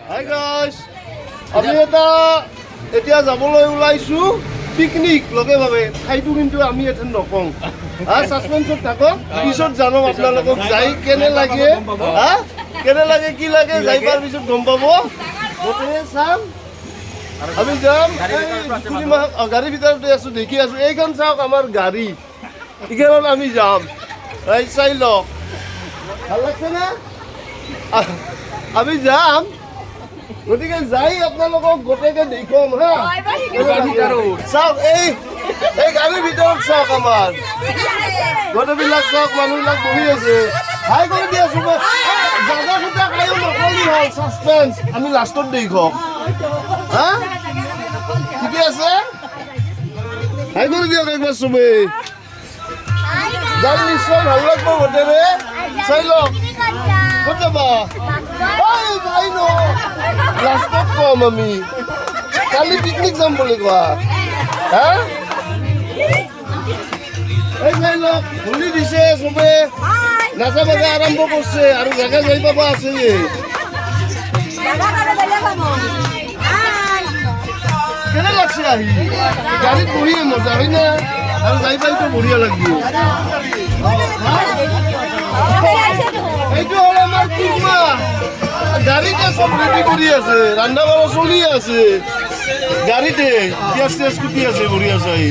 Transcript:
Hi guys, আমি এতিয়া যাবলৈ ওলাইছো পিকনিক লগে ভাবে। ঠাইটো কিন্তু আমি এতিয়া নকওঁ, সাসপেন্সত থাকক, পিছত জানো আপোনালোকক যাই কেনে লাগে, কেনে লাগে কি লাগে যাইবাৰ পিছত গম পাব। গোটেই চাম, আমি যাম। গাড়ীৰ ভিতৰতে আছো, দেখি আছো। এইখন চাওক আমাৰ গাড়ী, এইখনত আমি যাম। চাই লওক, ভাল লাগছে না? আমি যাম, গতিকে যাই আপোনালোকক গোটেইকে দেখুৱাম হা। চাওক, এই গাড়ীৰ ভিতৰত চাওক, আমাৰ গোটেইবিলাক চাওক, মানুহবিলাক বহি আছে। হাই কৰি দি আছো মই। জাগা সুতা খায়ো নকলি হ'ল, সাসপেন্স। আমি লাষ্টত দেখুৱাম হা, ঠিকে আছে? হাই কৰি দিয়ক একবাৰ চবেই। যাম, নিশ্চয় ভাল লাগব গোটেইৰে। চাই লওক, ক'ত যাবা? লাষ্টত কম আমি, কালি পিকনিক যাম বুলি কোৱা হা। এই চাই লওক, হোলী দিছে, চবে নাচা বাজা আৰম্ভ কৰিছে আৰু জেগা যাই পাব আছে। কেনে লাগছে আহি? গাড়ীত বহিয়ে মজা হয় না, আৰু যাই পাইতো বঢ়িয়া লাগিব। এইটো হ'ল আমাৰ কুকমা। গাড়ীতে চব ৰেডি কৰি আছে, ৰান্ধা বাঢ়া চলি আছে গাড়ীতে। গেছ চেছ কুটি আছে, বঢ়িয়া চাই।